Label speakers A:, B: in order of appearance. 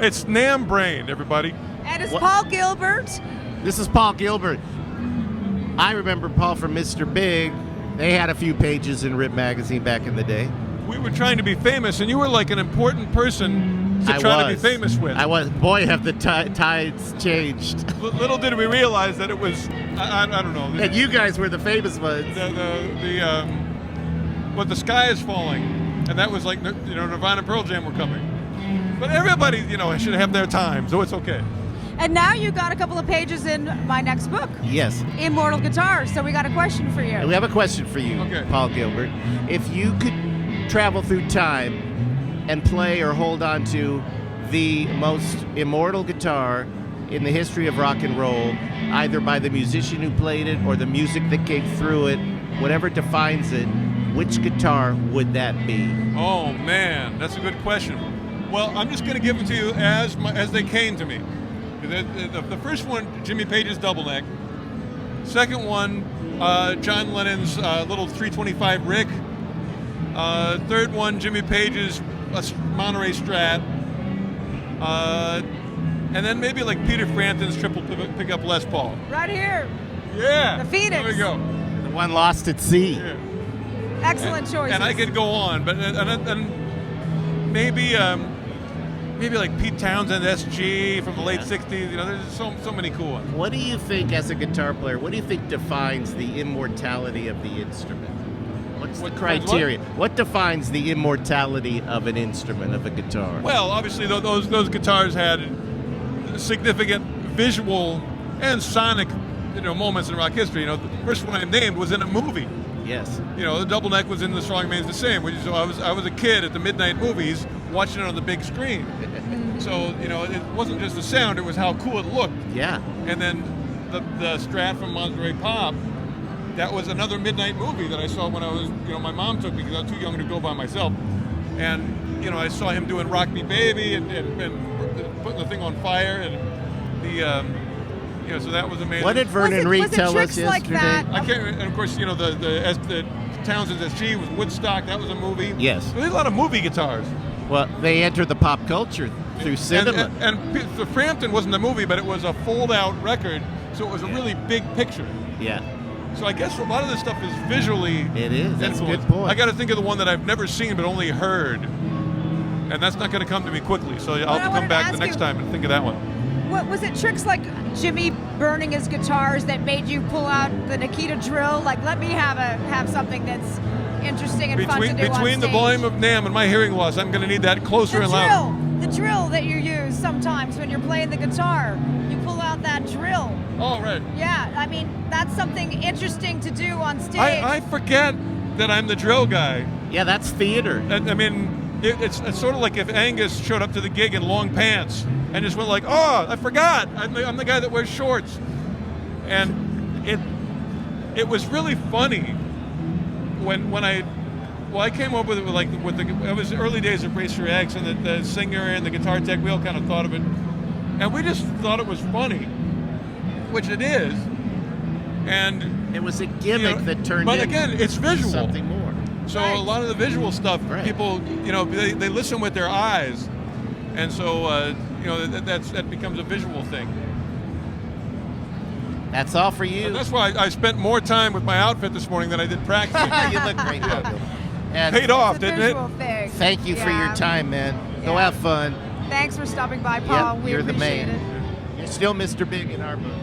A: It's NAMM Brain, everybody.
B: And it's Paul Gilbert.
C: This is Paul Gilbert. I remember Paul from Mr. Big. They had a few pages in Rip magazine back in the day.
A: We were trying to be famous, and you were like an important person to try to be famous with.
C: I was. Boy, have the tides changed.
A: Little did we realize that it was, I don't know.
C: And you guys were the famous ones.
A: The sky is falling, and that was like, Nirvana, Pearl Jam were coming. But everybody, should have their time, so it's okay.
B: And now you got a couple of pages in my next book.
C: Yes.
B: Immortal Guitar. So we got a question for you.
C: We have a question for you,
A: okay.
C: Paul Gilbert. If you could travel through time and play or hold on to the most immortal guitar in the history of rock and roll, either by the musician who played it or the music that came through it, whatever defines it, which guitar would that be?
A: Oh, man, that's a good question. Well, I'm just going to give them to you as they came to me. The first one, Jimmy Page's double neck. Second one, John Lennon's little 325 Rick. Third one, Jimmy Page's Monterey Strat. And then maybe like Peter Frampton's triple pickup Les Paul.
B: Right here.
A: Yeah.
B: The Phoenix.
A: There we go.
C: The one lost at sea.
A: Yeah.
B: Excellent choices.
A: And I could go on, but and maybe like Pete Townsend SG from the late 60s. There's so many cool ones.
C: What do you think, as a guitar player, what do you think defines the immortality of the instrument? What's the criteria? What defines the immortality of an instrument, of a guitar?
A: Well, obviously those guitars had significant visual and sonic moments in rock history. The first one I named was in a movie.
C: Yes.
A: The double neck was in The Strong Man's the Same, which is, I was a kid at the midnight movies watching it on the big screen. So, it wasn't just the sound, it was how cool it looked.
C: Yeah.
A: And then the Strat from Monterey Pop, that was another midnight movie that I saw when I was, my mom took me because I was too young to go by myself. And, I saw him doing Rock Me Baby and putting the thing on fire and the... so that was amazing.
C: What did Vernon Reid tell us yesterday?
B: Like that?
A: I can't. And of course, the Townsend's SG was Woodstock. That was a movie.
C: Yes.
A: So there's a lot of movie guitars.
C: Well, they entered the pop culture through cinema.
A: And the Frampton wasn't a movie, but it was a fold-out record, so it was a really big picture.
C: Yeah.
A: So I guess a lot of this stuff is visually.
C: It is. That's a good
A: influenced.
C: point.
A: I got to think of the one that I've never seen but only heard, and that's not going to come to me quickly. So I'll have to come back the next time and think of that one.
B: What was it? Tricks like Jimmy burning his guitars that made you pull out the Nikita drill? Like, let me have something that's interesting and fun to do
A: Between
B: on
A: the
B: stage.
A: volume of NAMM and my hearing loss, I'm going to need that closer and louder.
B: The drill that you use sometimes when you're playing the guitar, you pull out that drill.
A: Oh, right.
B: Yeah, I mean, that's something interesting to do on stage.
A: I forget that I'm the drill guy.
C: Yeah, that's theater.
A: I mean, it's sort of like if Angus showed up to the gig in long pants and just went like, oh, I forgot. I'm the guy that wears shorts. And it was really funny when I came up with it it was the early days of RACER X, and the singer and the guitar tech, we all kind of thought of it. And we just thought it was funny, which it is. And
C: it was a gimmick that turned
A: but again, it's visual.
C: Something more.
A: So a lot of the visual stuff, people, they listen with their eyes. And so, that becomes a visual thing.
C: That's all for you.
A: And that's why I spent more time with my outfit this morning than I did practicing.
C: You look great, Bill. And
A: paid off, didn't it?
B: Thing.
C: Thank you for your time, man. Go have fun.
B: Thanks for stopping by, Paul.
C: Yep,
B: we
C: you're the
B: appreciate
C: man.
B: it.
C: You're still Mr. Big in our book.